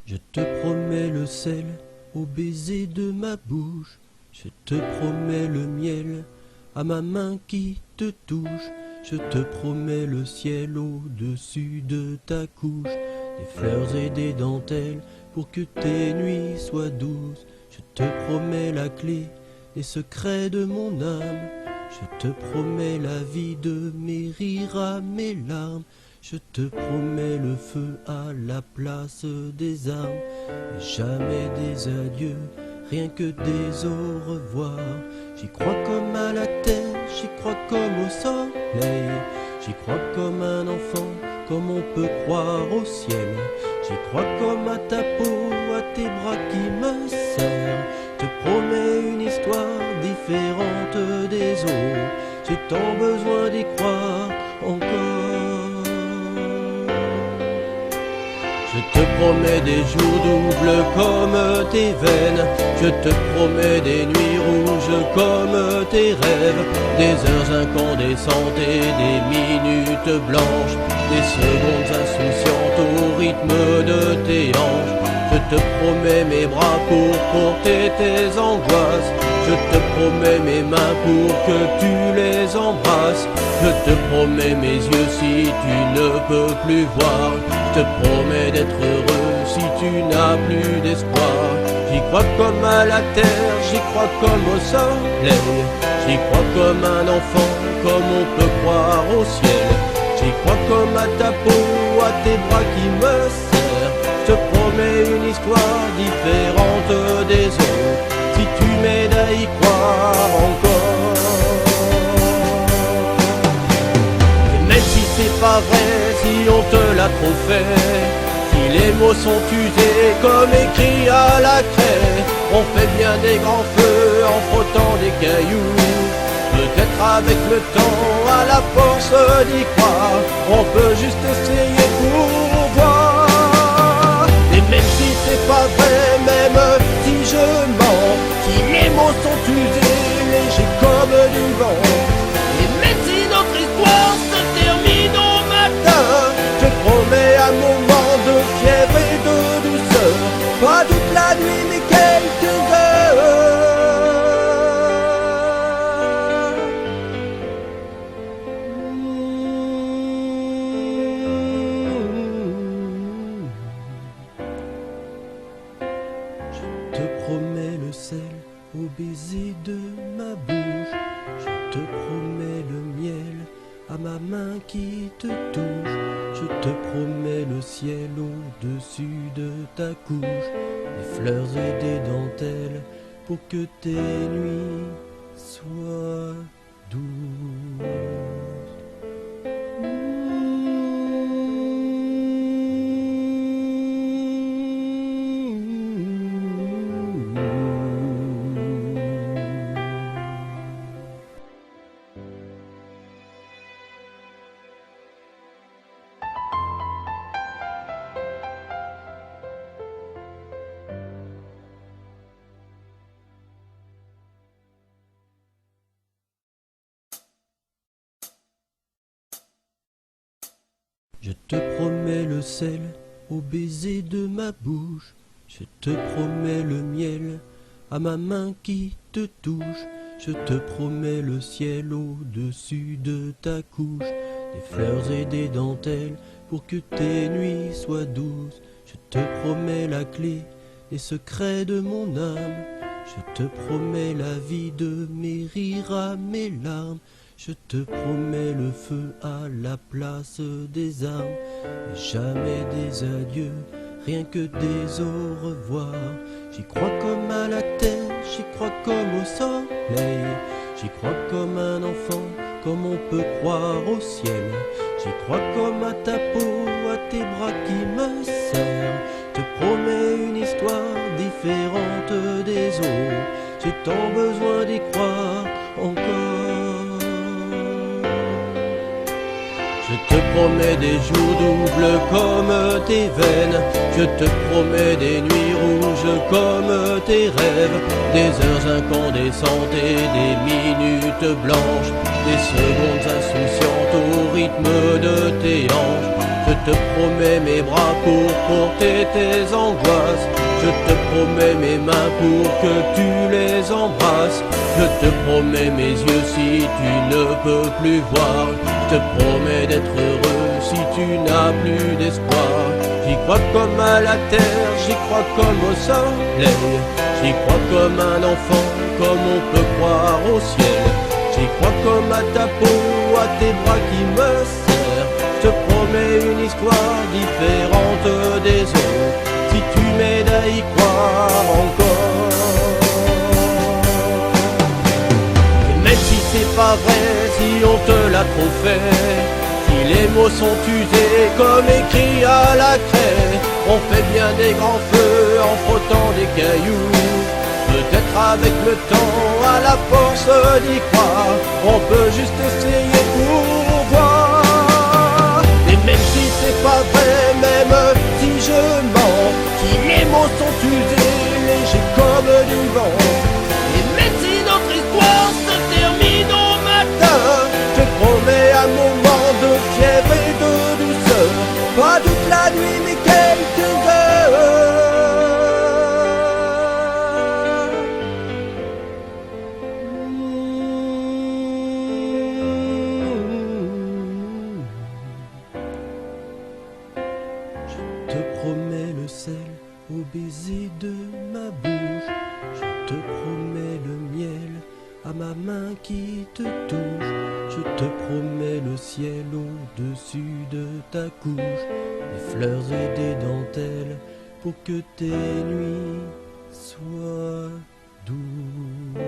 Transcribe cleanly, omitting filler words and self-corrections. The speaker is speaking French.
Je te promets le sel au baiser de ma bouche. Je te promets le miel à ma main qui te touche. Je te promets le ciel au-dessus de ta couche. Des fleurs et des dentelles pour que tes nuits soient douces. Je te promets la clé des secrets de mon âme. Je te promets la vie de mes rires à mes larmes. Je te promets le feu à la place des armes. Et jamais des adieux, rien que des au revoir. J'y crois comme à la terre, j'y crois comme au soleil. J'y crois comme un enfant, comme on peut croire au ciel. J'y crois comme à ta peau, à tes bras qui me serrent. Je te promets une histoire différente des autres. J'ai tant besoin d'y croire encore. Je te promets des jours doubles comme tes veines. Je te promets des nuits rouges comme tes rêves. Des heures incandescentes et des minutes blanches. Des secondes insouciantes au rythme de tes hanches. Je te promets mes bras pour porter tes angoisses. Je te promets mes mains pour que tu les embrasses. Je te promets mes yeux si tu ne peux plus voir. Je te promets d'être heureux si tu n'as plus d'espoir. J'y crois comme à la terre, j'y crois comme au soleil. J'y crois comme un enfant, comme on peut croire au ciel. J'y crois comme à ta peau, à tes bras qui me serrent. Je te promets une histoire différente des autres. Si tu m'aides à y croire encore. Et même si c'est pas vrai, si on te l'a trop fait, si les mots sont usés comme écrits à la craie, on fait bien des grands feux en frottant des cailloux. Peut-être avec le temps, à la force d'y croire, on peut juste essayer pour voir. Et même si c'est pas vrai, même si je mens, si les mots sont usés, légers comme du vent, et même si notre histoire se termine au matin, je promets un moment de fièvre et de douceur, pas toute la nuit mais quelques heures. Je te promets le sel au baiser de ma bouche. Je te promets le miel à ma main qui te touche. Je te promets le ciel au-dessus de ta couche. Des fleurs et des dentelles pour que tes nuits soient douces. Je te promets le sel au baiser de ma bouche. Je te promets le miel à ma main qui te touche. Je te promets le ciel au-dessus de ta couche. Des fleurs et des dentelles pour que tes nuits soient douces. Je te promets la clé des secrets de mon âme. Je te promets la vie de mes rires à mes larmes. Je te promets le feu à la place des armes. Et jamais des adieux, rien que des au revoir. J'y crois comme à la terre, j'y crois comme au soleil. J'y crois comme un enfant, comme on peut croire au ciel. J'y crois comme à ta peau, à tes bras qui me serrent. Je te promets une histoire différente des autres. J'ai tant besoin d'y croire encore. Je te promets des jours doubles comme tes veines. Je te promets des nuits rouges comme tes rêves. Des heures incandescentes et des minutes blanches. Des secondes insouciantes au rythme de tes hanches. Je te promets mes bras pour porter tes angoisses. Je te promets mes mains pour que tu les embrasses. Je te promets mes yeux si tu ne peux plus voir. Je te promets d'être heureux si tu n'as plus d'espoir. J'y crois comme à la terre, j'y crois comme au soleil. J'y crois comme un enfant, comme on peut croire au ciel. J'y crois comme à ta peau, à tes bras qui me serrent. Je te promets une histoire différente des autres, si tu m'aides à y croire encore. Et même si c'est pas vrai, si on te l'a trop fait, si les mots sont usés comme écrits à la craie, on fait bien des grands feux en frottant des cailloux. Peut-être avec le temps, à la force d'y croire, on peut juste essayer pour voir. Et même si c'est pas vrai, même si je mens, si les mots sont usés, légers comme du vent, et même si notre histoire se termine au matin, je promets un moment de fièvre et de douceur, pas toute la nuit mais quelques heures. Je te promets le sel au baiser de ma bouche. Je te promets le miel à ma main qui te touche. Je te promets le ciel au-dessus de ta couche, des fleurs et des dentelles pour que tes nuits soient douces.